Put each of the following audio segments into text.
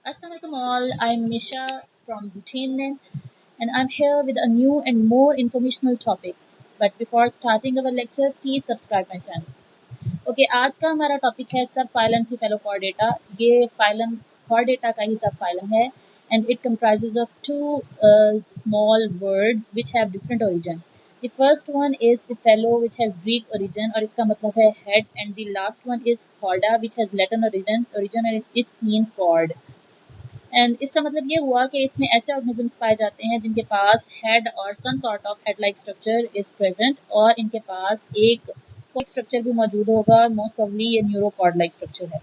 Assalamualaikum all, I'm Misha from Zutainment and I'm here with a new and more informational topic. But before starting our lecture, please subscribe my channel. Okay आज का हमारा topic है सब phylum cephalochordata. ये phylum chordata का ही सब phylum है and it comprises of two small words which have different origin. The first one is cephalo which has Greek origin और इसका मतलब है head, and the last one is chorda which has Latin origin and it's mean cord. And इसका मतलब ये हुआ कि इसमें ऐसे ऑर्गेनिजम्स पाए जाते हैं जिनके पास हेड और some sort of head like structure is present, और इनके पास एक स्ट्रक्चर भी मौजूद होगा. मोस्ट प्रोबब्ली ये न्यूरोकॉर्ड लाइक स्ट्रक्चर है.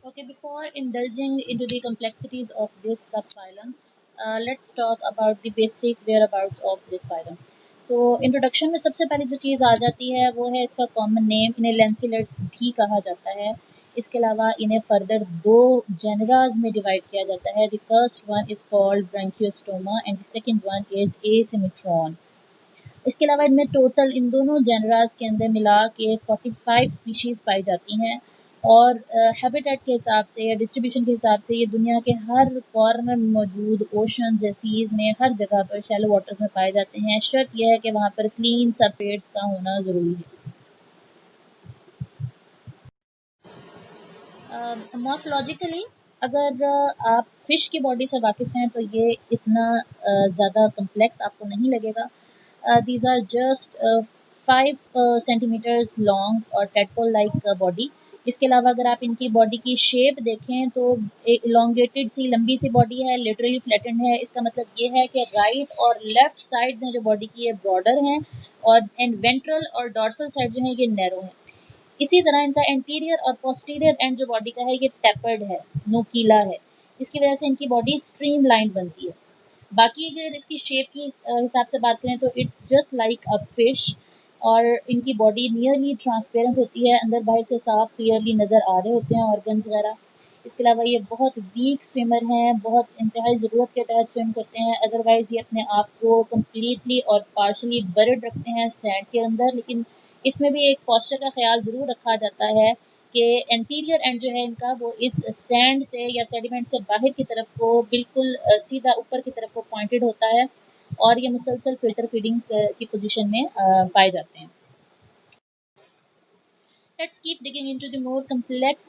Okay, before indulging into the complexities of this subphylum, let's talk about the basic whereabouts of this phylum. तो introduction में सबसे पहले जो चीज़ आ जाती है वो है इसका कॉमन नेम. इन्हें लेंसिलेट्स भी कहा जाता है. इसके अलावा इन्हें फर्दर दो जेनराज में डिवाइड किया जाता है. The first one is called branchiostoma and the second one is asymmetron. इसके अलावा इनमें टोटल इन दोनों जेनराज के अंदर मिला के 45 स्पीशीज़ पाई जाती हैं, और हैबिटेट के हिसाब से या डिस्ट्रीब्यूशन के हिसाब से ये दुनिया के हर कॉर्नर में मौजूद ओशन सीज में हर जगह पर शैलो वाटर्स में पाए जाते हैं. शर्त यह है कि वहाँ पर क्लीन सबस्ट्रेट्स का होना ज़रूरी है. मॉर्फोलॉजिकली अगर आप फिश की बॉडी से वाकिफ़ हैं तो ये इतना ज़्यादा कम्प्लेक्स आपको नहीं लगेगा. These are just 5 centimetres long और टेडपोल लाइक बॉडी. इसके अलावा अगर आप इनकी बॉडी की शेप देखें तो एक इलोंगेटेड सी लंबी सी बॉडी है, लिटरली फ्लैटेंड है. इसका मतलब ये है कि राइट और लेफ्ट साइड्स हैं जो बॉडी की ये ब्रॉडर हैं, और एंड वेंट्रल और डॉर्सल साइड जो है ये नैरो हैं. इसी तरह इनका एंटीरियर और पोस्टीरियर एंड जो बॉडी का है ये टेपर्ड है, नोकीला है. इसकी वजह से इनकी बॉडी स्ट्रीम लाइन बनती है. बाकी अगर इसकी शेप की हिसाब से बात करें तो it's just like a fish, और इनकी बॉडी नियरली ट्रांसपेरेंट होती है. अंदर बाहर से साफ क्लियरली नज़र आ रहे होते हैं ऑर्गन्स वगैरह. इसके अलावा ये बहुत वीक स्विमर हैं, बहुत इंतहाई ज़रूरत के तहत स्विम करते हैं. अदरवाइज़ ये अपने आप को कम्प्लीटली और पार्शली बर्ड रखते हैं सैंड के अंदर. लेकिन इसमें भी एक पॉस्चर का ख्याल ज़रूर रखा जाता है कि एंटीरियर एंड जो है इनका वो इस सैंड से या सेडिमेंट से बाहर की तरफ को बिल्कुल सीधा ऊपर की तरफ को पॉइंटेड होता है, और ये मुसलसल फिल्टर फीडिंग की पोजीशन में पाए जाते हैं. Let's keep digging into the more complex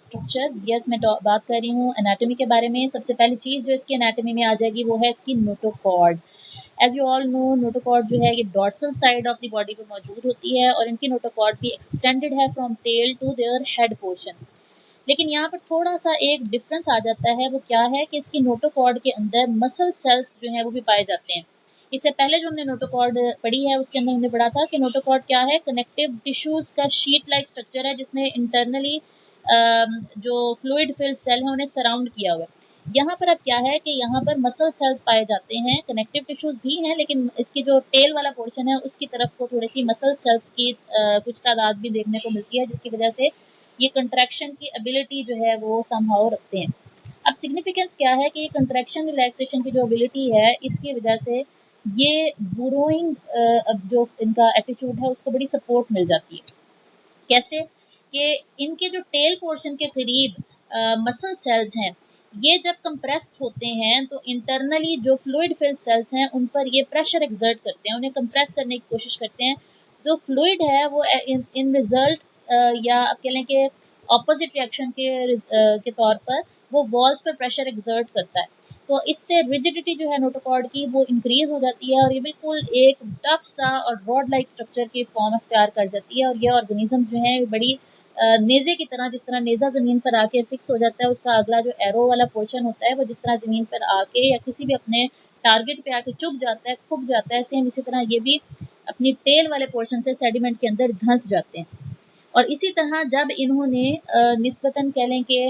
structure. Yes, मैं बात कर रही हूँ एनाटॉमी के बारे में. सबसे पहली चीज़ जो इसकी एनाटॉमी में आ जाएगी वो है इसकी notochord. As you all know, notochord जो है ये dorsal side of the body पे मौजूद होती है, और इनकी नोटोकॉर्ड भी एक्सटेंडेड है from tail to their head portion. लेकिन यहाँ पर थोड़ा सा एक डिफरेंस आ जाता है. वो क्या है कि इसकी नोटोकॉर्ड के अंदर मसल सेल्स जो है वो भी पाए जाते हैं. इससे पहले जो हमने नोटोकॉर्ड पढ़ी है उसके अंदर हमने पढ़ा था कि नोटोकॉर्ड क्या है, कनेक्टिव टिश्यूज का शीट लाइक स्ट्रक्चर है जिसने इंटरनली जो फ्लूइड फिल्ड सेल है उन्हें सराउंड किया हुआ है. यहाँ पर अब क्या है कि यहाँ पर मसल सेल्स पाए जाते हैं, कनेक्टिव टिश्यूज भी हैं, लेकिन इसकी जो टेल वाला पोर्शन है उसकी तरफ को थोड़ी सी मसल सेल्स की कुछ तादाद भी देखने को मिलती है, जिसकी वजह से ये कंट्रैक्शन की एबिलिटी जो है वो समहाउ रखते हैं. अब सिग्निफिकेंस क्या है कि ये कंट्रैक्शन रिलैक्सेशन की जो एबिलिटी है इसकी वजह से ये बुरोइंग जो इनका एटीट्यूड है उसको बड़ी सपोर्ट मिल जाती है. कैसे कि इनके जो टेल पोर्शन के करीब मसल सेल्स हैं, ये जब कंप्रेस होते हैं तो इंटरनली जो फ्लूइड फिल्ड सेल्स हैं उन पर ये प्रेशर एक्सर्ट करते हैं, उन्हें कंप्रेस करने की कोशिश करते हैं. जो फ्लूइड है वो इन रिजल्ट या आप कह लें कि ऑपोजिट रिएक्शन के तौर पर वो वॉल्स पर प्रेशर एक्सर्ट करता है. तो इससे रिजिडिटी जो है नोटोकॉर्ड की वो इंक्रीज हो जाती है, और ये बिल्कुल एक टफ सा और रॉड लाइक स्ट्रक्चर की फॉर्म अख्तियार कर जाती है. और ये ऑर्गेनिज्म जो है बड़ी नेज़े की तरह, जिस तरह नेज़ा ज़मीन पर आके फिक्स हो जाता है, उसका अगला जो एरो वाला पोर्शन होता है वो जिस तरह ज़मीन पर आके या किसी भी अपने टारगेट पे आके चुभ जाता है, खुब जाता है, सेम इसी तरह ये भी अपनी टेल वाले पोर्शन से सेडिमेंट के अंदर धंस जाते हैं. और इसी तरह जब इन्होंने निस्बतन कह लें कि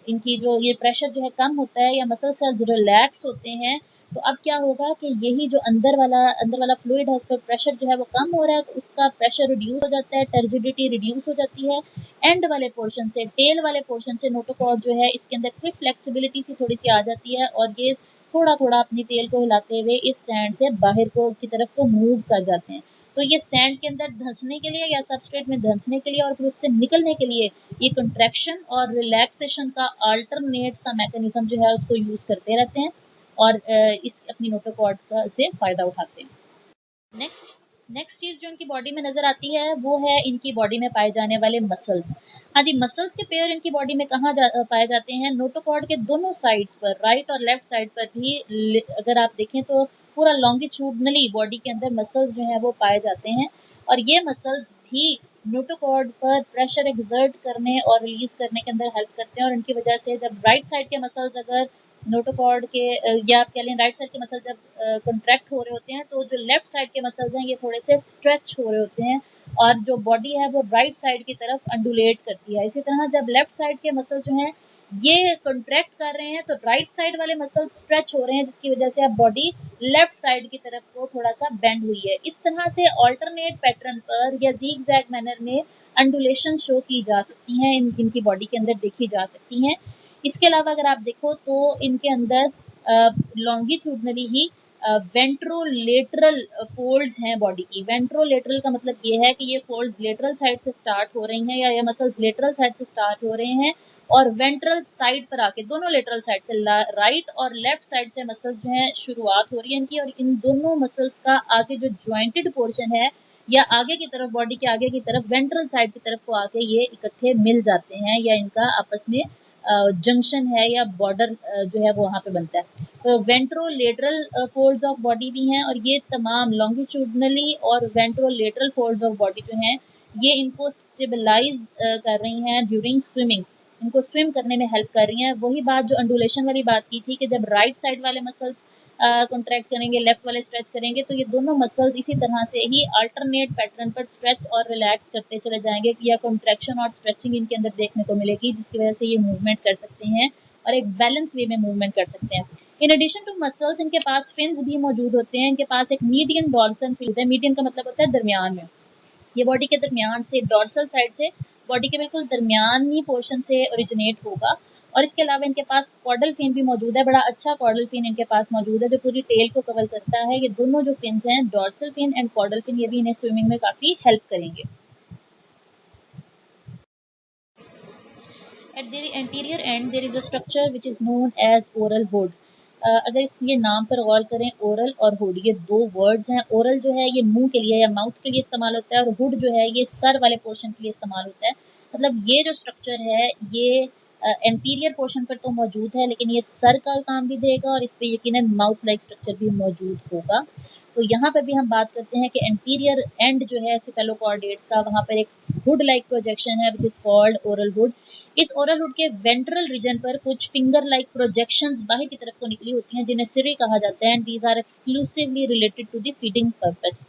इनकी जो ये प्रेशर जो है कम होता है या मसल सेल्स रिलैक्स होते हैं, तो अब क्या होगा कि यही जो अंदर वाला फ्लूइड है उस पर प्रेशर जो है वो कम हो रहा है, तो उसका प्रेशर रिड्यूस हो जाता है, टर्जिडिटी रिड्यूस हो जाती है. एंड वाले पोर्शन से, टेल वाले पोर्शन से नोटोकॉर्ड जो है इसके अंदर क्विक फ्लेक्सिबिलिटी सी थोड़ी सी आ जाती है, और ये थोड़ा थोड़ा अपनी टेल को हिलाते हुए इस सैंड से बाहर को की तरफ को मूव कर जाते हैं. तो ये सैंड के अंदर धंसने के लिए या सबस्ट्रेट में धंसने के लिए और फिर उससे निकलने के लिए ये कंट्रैक्शन और रिलैक्सेशन का अल्टरनेट सा मैकेनिज्म जो है उसको यूज करते रहते हैं और इस अपनी नोटोकॉर्ड का से फायदा उठाते हैं। नेक्स्ट नेक्स्ट चीज जो इनकी बॉडी में नजर आती है वो है इनकी बॉडी में पाए जाने वाले मसल्स। हाँ जी, मसल्स के पेयर इनकी बॉडी में कहाँ पाए जाते हैं? नोटोकॉर्ड के दोनों साइड्स पर, राइट और लेफ्ट साइड पर भी अगर आप देखें तो पूरा लॉन्गिट्यूडनली बॉडी के अंदर मसल्स जो है वो पाए जाते हैं और ये मसल्स भी नोटोकॉर्ड पर प्रेशर एक्सर्ट करने और रिलीज करने के अंदर हेल्प करते हैं और उनकी वजह से जब राइट साइड के मसल्स अगर नोटोकॉर्ड के या आप कह लें राइट साइड के मसल जब कंट्रैक्ट हो रहे होते हैं तो जो लेफ्ट साइड के मसल्स हैं ये थोड़े से स्ट्रेच हो रहे होते हैं और जो बॉडी है वो राइट साइड की तरफ अंडुलेट करती है। इसी तरह जब लेफ्ट साइड के मसल जो हैं ये कंट्रैक्ट कर रहे हैं तो राइट साइड वाले मसल स्ट्रेच हो रहे हैं जिसकी वजह से अब बॉडी लेफ्ट साइड की तरफ को थोड़ा सा बेंड हुई है। इस तरह से ऑल्टरनेट पैटर्न पर या ज़िग ज़ैग मैनर में अंडुलेशन शो की जा सकती हैं, इनकी बॉडी के अंदर देखी जा सकती हैं। इसके अलावा अगर आप देखो तो इनके अंदर लॉन्गिट्यूडनली ही वेंट्रोलेटरल फोल्ड्स हैं बॉडी की। वेंट्रोलेटरल का मतलब ये है कि ये फोल्ड्स लेटरल साइड से स्टार्ट हो रही हैं या ये मसल्स लेटरल साइड से स्टार्ट हो रहे हैं और वेंट्रल साइड पर आके दोनों लेटरल साइड से राइट और लेफ्ट साइड से मसल्स जो हैं शुरुआत हो रही है इनकी और इन दोनों मसल्स का आगे जो ज्वाइंटेड पोर्शन है या आगे की तरफ बॉडी के आगे की तरफ वेंट्रल साइड की तरफ को आके ये इकट्ठे मिल जाते हैं या इनका आपस में जंक्शन है या बॉर्डर जो है वो वहाँ पे बनता है। तो वेंट्रोलेटरल फोल्ड्स ऑफ बॉडी भी हैं और ये तमाम लॉन्गिट्यूडनली और वेंट्रोलेटरल फोल्ड्स ऑफ बॉडी जो हैं ये इनको स्टेबलाइज कर रही हैं ड्यूरिंग स्विमिंग, इनको स्विम करने में हेल्प कर रही हैं। वही बात जो अंडुलेशन वाली बात की थी कि जब राइट साइड वाले मसल्स कॉन्ट्रैक्ट करेंगे लेफ्ट वाले स्ट्रेच करेंगे तो ये दोनों मसल्स इसी तरह से ही अल्टरनेट पैटर्न पर स्ट्रेच और रिलैक्स करते चले जाएंगे या कॉन्ट्रैक्शन और स्ट्रेचिंग इनके अंदर देखने को मिलेगी जिसकी वजह से ये मूवमेंट कर सकते हैं और एक बैलेंस वे में मूवमेंट कर सकते हैं। इन एडिशन टू मसल्स इनके पास फिन्स भी मौजूद होते हैं। इनके पास एक मीडियन डॉर्सल फिन है। मीडियन का मतलब होता है दरमियान में, ये बॉडी के दरमियान से डॉर्सल साइड से बॉडी के बिल्कुल दरमियानी पोर्शन से ओरिजिनेट होगा और इसके अलावा इनके पास कॉर्डल फिन भी मौजूद है। बड़ा अच्छा कॉर्डल फिन इनके पास मौजूद है जो पूरी टेल को कवर करता है। ये दोनों जो फिन्स हैं dorsal fin and caudal fin ये भी इन्हें स्विमिंग में काफ़ी हेल्प करेंगे। At the anterior end there is a structure which is known as oral hood. अगर इसके नाम पर गौर करें ओरल और हुड ये दो वर्ड्स हैं। ओरल जो है ये मुंह के लिए या माउथ के लिए इस्तेमाल होता है और हुड जो है ये सर वाले पोर्शन के लिए इस्तेमाल होता है। मतलब ये जो स्ट्रक्चर है ये एंटीरियर पोर्शन पर तो मौजूद है लेकिन ये सर का काम भी देगा और इस पर यकीनन माउथ लाइक स्ट्रक्चर भी मौजूद होगा। तो यहाँ पर भी हम बात करते हैं कि एंटीरियर एंड जो है सेफेलोकॉर्डेट्स का वहाँ पर एक हुड लाइक प्रोजेक्शन है which is called oral hood. इस ओरल हुड के वेंट्रल रीजन पर कुछ फिंगर लाइक प्रोजेक्शंस बाहर की तरफ को निकली होती हैं जिन्हें सिरी कहा जाता है and these are exclusively related to the feeding purpose.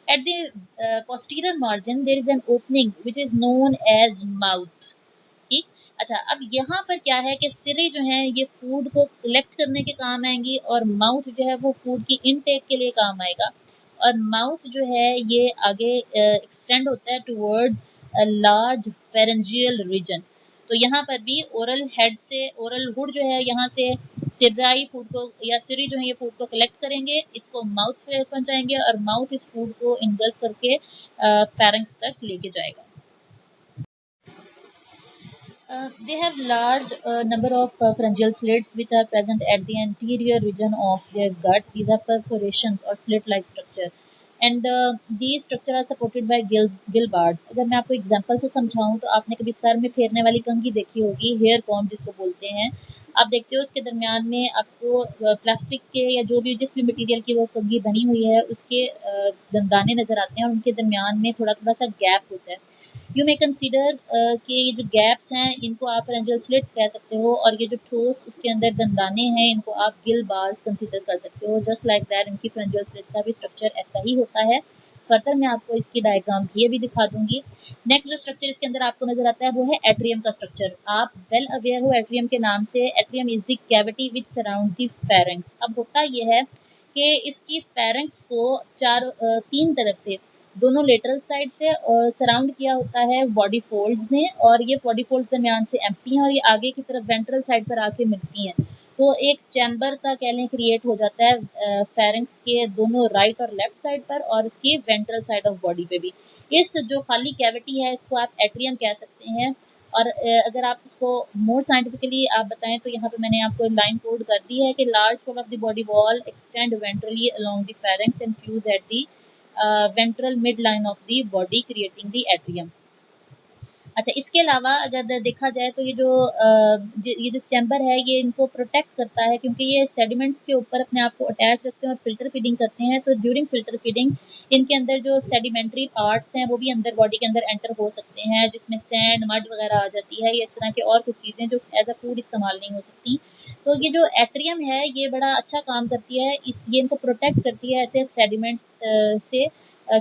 At the posterior margin there is an opening which is known as mouth। ठीक, अच्छा अब यहाँ पर क्या है कि सिरे जो हैं ये फूड को कलेक्ट करने के काम आएंगी और माउथ जो है वो फूड की इनटेक के लिए काम आएगा और माउथ जो है ये आगे एक्सटेंड होता है towards a large pharyngeal region. तो यहाँ पर भी ओरल हेड से ओरल हुड जो है यहाँ से सिराई फूड को या सिरी जो है ये फूड को कलेक्ट करेंगे, इसको माउथ पे पहुंचाएंगे और माउथ इस फूड को इंगल्फ करके पैरेंक्स तक लेके जाएगा। They have large number of pharyngeal slits which are present at the anterior region of their gut. These are perforations or slit-like structure, and these structure are supported by gill bars. अगर मैं आपको example से समझाऊं तो आपने कभी sir में फेरने वाली कंघी देखी होगी, हेयर कॉम्ब जिसको बोलते हैं। आप देखते हो उसके दरमियान में आपको प्लास्टिक के या जो भी जिस भी मटेरियल की वो कंघी बनी हुई है उसके दाने नजर आते हैं और उनके दरमियान में थोड़ा थोड़ा सा गैप होता है। यू मे कंसीडर कि ये जो गैप्स हैं इनको आप फेरेंजियल स्लिट्स कह सकते हो और ये जो ठोस उसके अंदर दंदाने हैं इनको आप गिल बार्स कंसीडर कर सकते हो। जस्ट लाइक दैट इनकी फेरेंजियल स्लिट्स का भी स्ट्रक्चर ऐसा ही होता है। फर्दर मैं आपको इसकी डायग्राम भी अभी दिखा दूंगी। नेक्स्ट जो स्ट्रक्चर इसके अंदर आपको नजर आता है वो है एट्रियम का स्ट्रक्चर। आप वेल अवेयर हो एट्रियम के नाम से। Atrium is the cavity which surround the pharynx. अब होता यह है कि इसकी फेरेंक्स को तीन तरफ से दोनों लेटरल साइड से सराउंड किया होता है बॉडी फोल्ड्स ने और ये बॉडी फोल्ड्स दरमियान से एम्प्टी हैं और ये आगे की तरफ वेंट्रल साइड पर आके मिलती हैं। तो एक चैम्बर सा कह लें क्रिएट हो जाता है फेरेंक्स के दोनों राइट और लेफ्ट साइड पर और उसकी वेंट्रल साइड ऑफ बॉडी पे भी। इस जो खाली कैविटी है इसको आप एट्रियम कह सकते हैं। और अगर आप इसको मोर साइंटिफिकली आप बताएं तो यहाँ पे मैंने आपको लाइन कोड कर दी है कि large fold of the body wall extend ventrally along the pharynx and fuse at the ventral mid line of the body creating the atrium. अच्छा, इसके अलावा अगर देखा जाए तो ये जो चैम्बर है ये इनको प्रोटेक्ट करता है क्योंकि ये सेडिमेंट्स के ऊपर अपने आप को अटैच रखते हैं और फिल्टर फीडिंग करते हैं। तो ड्यूरिंग फिल्टर फीडिंग इनके अंदर जो सेडिमेंट्री पार्ट्स हैं वो भी अंदर बॉडी के अंदर एंटर हो सकते हैं, जिसमें सैंड मड वगैरह आ जाती है या इस तरह के और कुछ चीज़ें जो एज अ फूड इस्तेमाल नहीं हो सकती। तो ये जो एट्रियम है ये बड़ा अच्छा काम करती है, ये इनको प्रोटेक्ट करती है ऐसे सेडिमेंट्स से।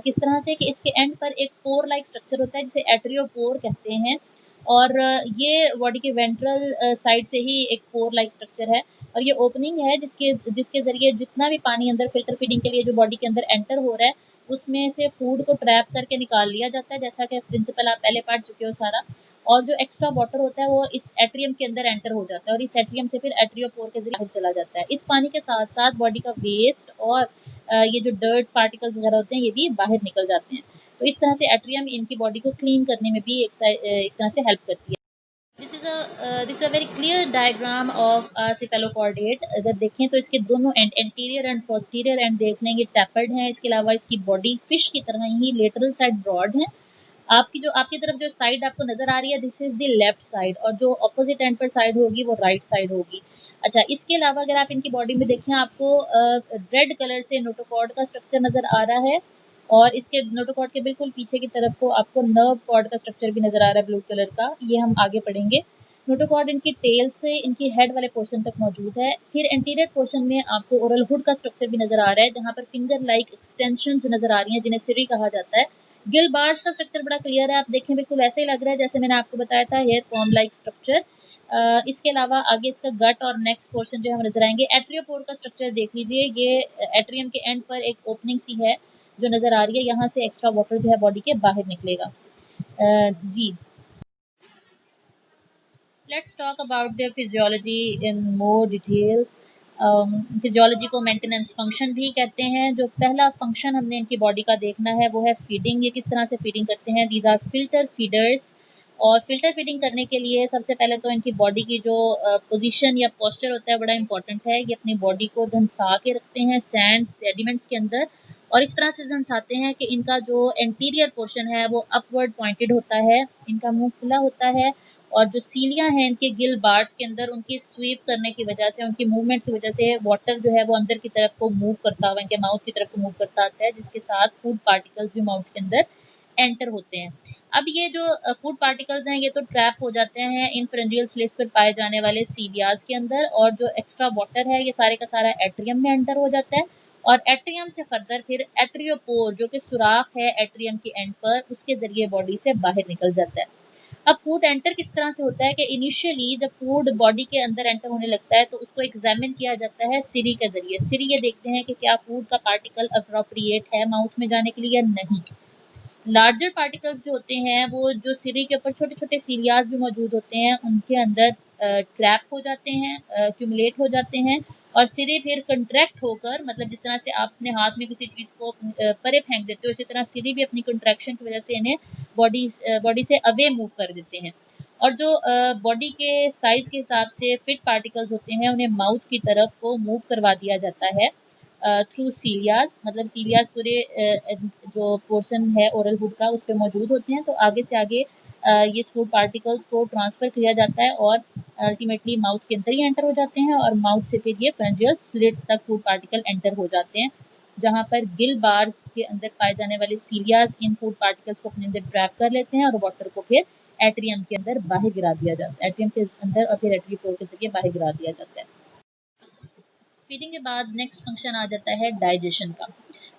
किस तरह से कि इसके एंड पर एक पोर लाइक स्ट्रक्चर होता है जिसे एट्रियोपोर कहते हैं। और ये बॉडी के वेंट्रल साइड से ही एक पोर लाइक स्ट्रक्चर है और ये ओपनिंग है जिसके जिसके ज़रिए जितना भी पानी अंदर फिल्टर फीडिंग के लिए जो बॉडी के अंदर एंटर हो रहा है उसमें से फूड को ट्रैप करके निकाल लिया जाता है, जैसा कि प्रिंसिपल आप पहले पढ़ चुके हो सारा। और जो एक्स्ट्रा वाटर होता है वो इस एट्रियम के अंदर एंटर हो जाता है और इस एट्रियम से फिर एट्रियोपोर के जरिए बाहर चला जाता है। इस पानी के साथ साथ बॉडी का वेस्ट और ये जो डर्ट पार्टिकल्स वगैरह होते हैं ये भी बाहर निकल जाते हैं। तो इस तरह से एट्रियम इनकी बॉडी को क्लीन करने में भी एक तरह से हेल्प करती है। This is a very clear diagram of cephalochordate. अगर देखें तो इसके दोनों and anterior and posterior and देख लेंगे टैपर्ड हैं। इसके अलावा इसकी बॉडी फिश की तरह ही लेटरल साइड ब्रॉड है। आपकी तरफ जो साइड आपको नजर आ रही है this is the left side और जो ऑपोजिट एंड पर साइड होगी वो राइट साइड होगी। अच्छा, इसके अलावा अगर आप इनकी बॉडी में देखें आपको रेड कलर से नोटोकॉर्ड का स्ट्रक्चर नजर आ रहा है और इसके नोटोकॉर्ड के बिल्कुल पीछे की तरफ को आपको नर्व कॉर्ड का स्ट्रक्चर भी नजर आ रहा है ब्लू कलर का, ये हम आगे पढ़ेंगे। नोटोकॉर्ड इनकी टेल से इनकी हेड वाले पोर्शन तक मौजूद है। फिर एंटीरियर पोर्शन में आपको ओरल हुड का स्ट्रक्चर भी नजर आ रहा है जहां पर फिंगर लाइक एक्सटेंशंस नजर आ रही हैं जिन्हें सिरी कहा जाता है। गिल बार्स का स्ट्रक्चर बड़ा क्लियर है, आप देखें बिल्कुल ऐसे ही लग रहा है जैसे मैंने आपको बताया था हेयर कॉम लाइक स्ट्रक्चर। इसके अलावा आगे इसका गट और नेक्स्ट पोर्शन जो हम नजर आएंगे। एट्रियोपोर का स्ट्रक्चर देख लीजिए, ये एट्रियम के एंड पर एक ओपनिंग सी है जो नजर आ रही है, यहाँ से एक्स्ट्रा वाटर जो है बॉडी के बाहर निकलेगा। जी, let's talk about their physiology in more detail. Physiology को मेंटेनेंस फंक्शन भी कहते हैं। जो पहला फंक्शन हमने इनकी बॉडी का देखना है वो है फीडिंग। ये किस तरह से फीडिंग करते हैं, दीज आर फिल्टर फीडर्स। और फिल्टर फीडिंग करने के लिए सबसे पहले तो इनकी बॉडी की जो पोजीशन या पोस्चर होता है बड़ा इंपॉर्टेंट है। ये अपनी बॉडी को धंसा के रखते हैं सैंड सेडिमेंट्स के अंदर और इस तरह से धंसाते हैं कि इनका जो एंटीरियर पोर्शन है वो अपवर्ड पॉइंटेड होता है, इनका मुंह खुला होता है और जो सीलियां हैं इनके गिल बार्स के अंदर उनकी स्वीप करने की वजह से, उनकी मूवमेंट की वजह से वाटर जो है वो अंदर की तरफ को मूव करता हुआ इनके माउथ की तरफ को मूव करता आता है, जिसके साथ फूड पार्टिकल्स भी माउथ के अंदर एंटर होते हैं। अब ये जो फूड पार्टिकल्स हैं ये तो ट्रैप हो जाते हैं इन फेरेंजियल स्लिट्स पर पाए जाने वाले सीलियाज के अंदर और जो एक्स्ट्रा वाटर है ये सारे का सारा एट्रियम में एंटर हो जाता है और एट्रियम से फर्दर फिर एट्रियोपोर जो कि सुराख है एट्रियम के एंड पर उसके जरिए बॉडी से बाहर निकल जाता है। अब फूड एंटर किस तरह से होता है कि इनिशियली जब फूड बॉडी के अंदर एंटर होने लगता है तो उसको एग्जामिन किया जाता है सिरी के जरिए। सिरी ये देखते हैं कि क्या फूड का पार्टिकल अप्रोप्रिएट है माउथ में जाने के लिए या नहीं। लार्जर पार्टिकल्स जो होते हैं वो जो सिरी के ऊपर छोटे छोटे सीरियाज भी मौजूद होते हैं उनके अंदर ट्रैप हो जाते हैं, क्यूमुलेट हो जाते हैं और सिरे फिर कंट्रैक्ट होकर, मतलब जिस तरह से आप अपने हाथ में किसी चीज़ को परे फेंक देते हो इसी तरह सिरे भी अपनी कंट्रैक्शन की वजह से इन्हें बॉडी से अवे मूव कर देते हैं। और जो बॉडी के साइज के हिसाब से फिट पार्टिकल्स होते हैं उन्हें माउथ की तरफ को मूव करवा दिया जाता है थ्रू सीलियाज। मतलब सीलियाज पूरे जो पोर्शन है ओरल हुड का उस पर मौजूद होते हैं, तो आगे से आगे ये फूड पार्टिकल्स को ट्रांसफर किया जाता है और अल्टीमेटली माउथ के अंदर ही एंटर हो जाते हैं और माउथ से फिर ये फेरेंजियल स्लिट्स तक फूड पार्टिकल एंटर हो जाते हैं, जहाँ पर गिल बार्स के अंदर पाए जाने वाले सीलियाज इन फूड पार्टिकल्स को अपने अंदर ट्रैप कर लेते हैं और वाटर को फिर एट्रियम के अंदर बाहर गिरा दिया जाता है, एट्रियम के अंदर और फिर एट्रियोपोर के जरिए बाहर गिरा दिया जाता है। फीडिंग के बाद नेक्स्ट फंक्शन आ जाता है डाइजेशन का।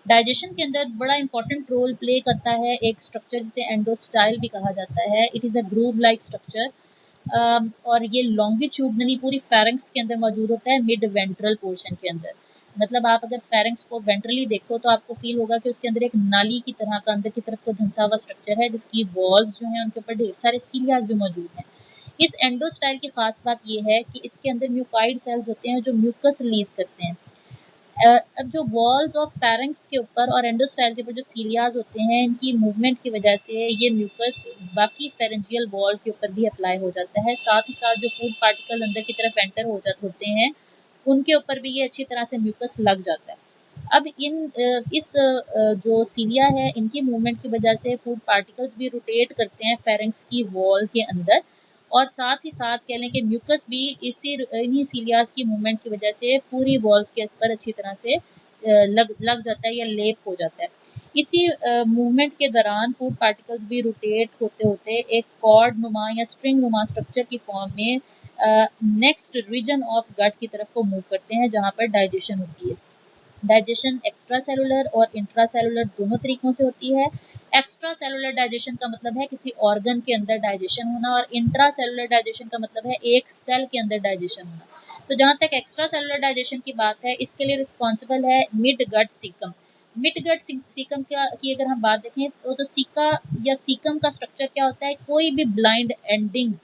डाइजेशन के अंदर बड़ा इंपॉर्टेंट रोल प्ले करता है एक स्ट्रक्चर जिसे एंडोस्टाइल भी कहा जाता है। It is a groove like structure और ये लॉन्गिट्यूडनली पूरी फेरेंक्स के अंदर मौजूद होता है मिड वेंट्रल पोर्शन के अंदर। मतलब आप अगर फेरेंक्स को वेंट्रली देखो तो आपको फील होगा कि उसके अंदर एक नाली की तरह का अंदर की तरफ को धंसा हुआ स्ट्रक्चर है जिसकी वॉल्स जो हैं उनके ऊपर ढेर सारे सीलियाज भी मौजूद हैं। इस एंडोस्टाइल की खास बात ये है कि इसके अंदर म्यूकाइड सेल्स होते हैं जो म्यूकस रिलीज करते हैं। अब जो वॉल्स ऑफ पैरेंक्स के ऊपर और एंडोस्टाइल के ऊपर जो सीलियाज होते हैं, इनकी मूवमेंट की वजह से ये म्यूकस बाकी फेरेंजियल वॉल के ऊपर भी अप्लाई हो जाता है। साथ ही साथ जो फूड पार्टिकल अंदर की तरफ एंटर हो जाते होते हैं, उनके ऊपर भी ये अच्छी तरह से म्यूकस लग जाता है। अब जो सीलिया है, इनकी मूवमेंट की वजह से फूड पार्टिकल्स भी रोटेट करते हैं फेरेंक्स की वॉल के अंदर, और साथ ही साथ कह लें कि म्यूकस भी इन्हीं सीलियाज की मूवमेंट की वजह से पूरी वॉल्स के ऊपर अच्छी तरह से लग जाता है या लेप हो जाता है। इसी मूवमेंट के दौरान फूड पार्टिकल्स भी रोटेट होते होते एक कॉर्ड नुमा या स्ट्रिंग नुमा स्ट्रक्चर की फॉर्म में नेक्स्ट रीजन ऑफ गट की तरफ को मूव करते हैं, जहाँ पर डाइजेशन होती है। डाइजेशन एक्स्ट्रा सेलुलर और इंट्रा सेलुलर दोनों तरीकों से होती है। एक्स्ट्रा सेलुलर डाइजेशन का मतलब है किसी ऑर्गन के अंदर डाइजेशन होना, और इंट्रा सेलुलर डाइजेशन का मतलब है एक सेल के अंदर डाइजेशन होना। तो जहाँ तक एक्स्ट्रा सेलुलर डाइजेशन की बात है, इसके लिए रिस्पॉन्सिबल है mid gut caecum. Mid gut caecum की अगर हम बात देखें तो सीका या सीकम का स्ट्रक्चर क्या होता है, कोई भी ब्लाइंड एंडिंग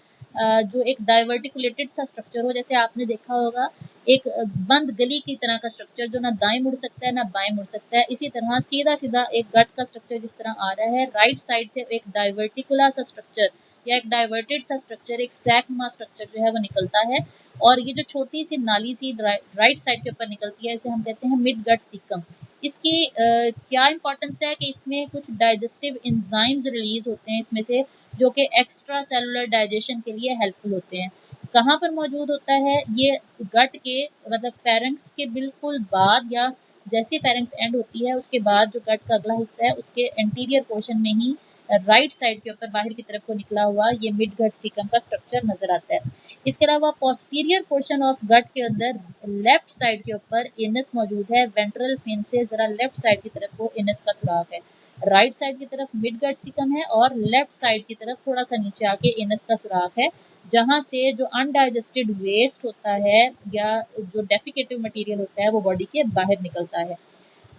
जो एक डाइवर्टिकुलेटेड सा स्ट्रक्चर हो, जैसे आपने देखा होगा एक बंद गली की तरह का स्ट्रक्चर जो ना दाएं मुड़ सकता है ना बाएं मुड़ सकता है, इसी तरह सीधा सीधा एक गट का स्ट्रक्चर जिस तरह आ रहा है, राइट साइड से एक डाइवर्टिकुलर सा स्ट्रक्चर या एक डाइवर्टेड सा स्ट्रक्चर, एक सैकनुमा स्ट्रक्चर जो है वो निकलता है। और ये जो छोटी सी नाली सी राइट साइड के ऊपर निकलती है, इसे हम कहते हैं मिड गट सीकम। इसकी क्या इंपॉर्टेंस है कि इसमें कुछ डाइजेस्टिव एंजाइम्स रिलीज होते हैं इसमें से, जो कि एक्स्ट्रा सेलुलर डाइजेशन के लिए हेल्पफुल होते हैं। कहाँ पर मौजूद होता है ये, गट के मतलब फेरेंक्स के बिल्कुल बाद या जैसे फेरेंक्स एंड होती है उसके बाद जो गट का अगला हिस्सा है उसके एंटीरियर पोर्शन में ही राइट साइड के ऊपर बाहर की तरफ को निकला हुआ ये मिड गट सीकम का स्ट्रक्चर नजर आता है। इसके अलावा पोस्टीरियर पोर्शन ऑफ गट के अंदर लेफ्ट साइड के ऊपर एनस मौजूद है। वेंट्रल फिन से जरा लेफ्ट साइड की तरफ को एनस का सुराख है। राइट साइड की तरफ मिड गट सीकम है और लेफ्ट साइड की तरफ थोड़ा सा नीचे आके एनस का सुराख है, जहां से जो अनडाइजेस्टेड वेस्ट होता है या जो डेफिकेटिव मटेरियल होता है वो बॉडी के बाहर निकलता है।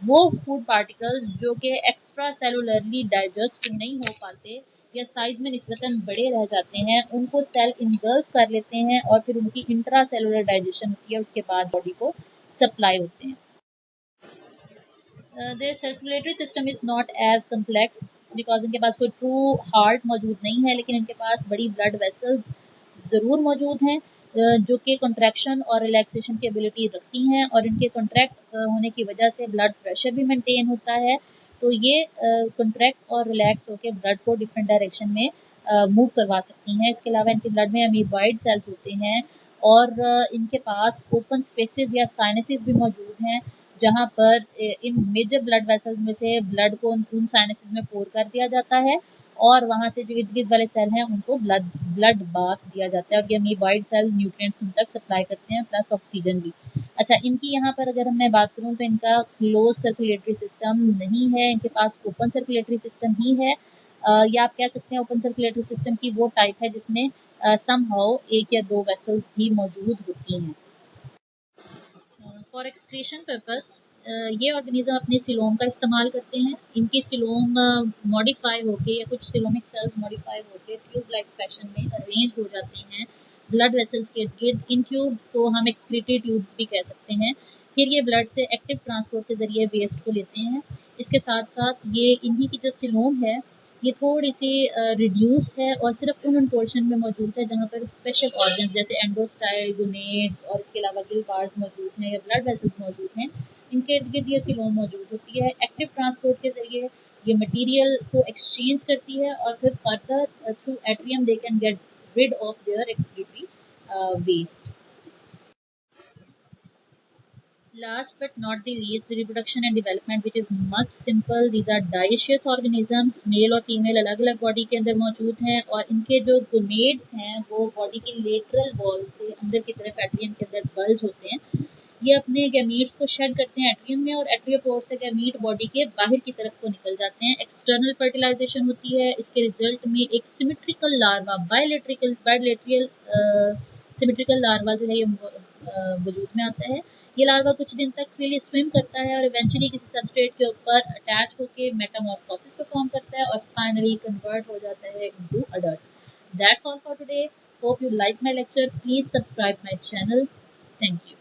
वो फूड पार्टिकल्स जो कि एक्स्ट्रा सेलुलरली डाइजेस्ट नहीं हो पाते या साइज में निस्बतन बड़े रह जाते हैं, उनको सेल इनगल्फ कर लेते हैं और फिर उनकी इंट्रा सेलुलर डाइजेशन होती है, उसके बाद बॉडी को सप्लाई होते हैं। their circulatory system is not as complex because इनके पास कोई ट्रू हार्ट मौजूद नहीं है, लेकिन इनके पास बड़ी ब्लड वेसल्स ज़रूर मौजूद हैं जो कि कॉन्ट्रैक्शन और रिलैक्सेशन की एबिलिटी रखती हैं, और इनके कॉन्ट्रैक्ट होने की वजह से ब्लड प्रेशर भी मेंटेन होता है। तो ये कॉन्ट्रैक्ट और रिलैक्स होकर ब्लड को डिफरेंट डायरेक्शन में मूव करवा सकती हैं। इसके अलावा इनके ब्लड में अमीबॉइड सेल्स होते हैं, और इनके पास ओपन स्पेसेस या साइनसेस भी मौजूद हैं, जहाँ पर इन मेजर ब्लड वेसल्स में से ब्लड को उन साइनसेस में पोर कर दिया जाता है, और वहाँ से जो इर्द गिर्द वाले सेल हैं उनको ब्लड बाथ दिया जाता है, और ये अमीबॉइड सेल न्यूट्रिएंट्स उन तक सप्लाई करते हैं प्लस ऑक्सीजन भी। अच्छा, इनकी यहाँ पर अगर मैं बात करूँ तो इनका क्लोज सर्कुलेटरी सिस्टम नहीं है, इनके पास ओपन सर्कुलेटरी सिस्टम ही है, या आप कह सकते हैं ओपन सर्कुलेटरी सिस्टम की वो टाइप है जिसमें समहाउ एक या दो वेसल्स भी मौजूद होती हैं। फॉर एक्सक्रीशन पर्पस ये ऑर्गेनिज्म अपने सिलोम का इस्तेमाल करते हैं। इनकी सिलोम मॉडिफाई होके या कुछ सिलोमिक सेल्स मॉडिफाई होके ट्यूब लाइक फैशन में अरेंज हो जाते हैं ब्लड वेसल्स के इर्द। इन ट्यूब्स को हम एक्सक्रीटरी ट्यूब्स भी कह सकते हैं। फिर ये ब्लड से एक्टिव ट्रांसपोर्ट के जरिए वेस्ट को लेते हैं। इसके साथ साथ ये इन्हीं की जो सिलोम है ये थोड़ी सी रिड्यूस है और सिर्फ उन पोर्शन में मौजूद है जहाँ पर स्पेशल ऑर्गन्स जैसे एंडोस्टाइल, गुनेड्स और इसके अलावा गिल बार्स मौजूद हैं या ब्लड वेसल्स मौजूद हैं, इनके इर्द गिर्द ये सिलोम मौजूद होती है। एक्टिव ट्रांसपोर्ट के जरिए ये मटेरियल को एक्सचेंज करती है और फिर further through atrium they can get rid of their excretory waste. Last but not the least, the reproduction and development, which is much simple. These are dioecious organisms. Male और female अलग अलग body के अंदर मौजूद हैं, और इनके जो गोनेड्स हैं वो बॉडी की लेटरल वॉल से अंदर की तरफ एट्रियम के अंदर बल्ज होते हैं। ये अपने गैमीट्स को शेड करते हैं एट्रियम में, और एट्रियोपोर से गैमीट बॉडी के बाहर की तरफ को निकल जाते हैं। एक्सटर्नल फर्टिलाइजेशन होती है। इसके रिजल्ट में एक सिमेट्रिकल लार्वा बायलेट्रियल सिमेट्रिकल लार्वा जो है ये वजूद में आता है। ये लार्वा कुछ दिन तक फ्रीली स्विम करता है और इवेंचुअली किसी सबस्ट्रेट के ऊपर अटैच होकर मेटामॉर्फोसिस परफॉर्म करता है और फाइनली कन्वर्ट हो जाता है into adult. That's all for today. Hope you like my lecture. Please subscribe my channel. Thank you.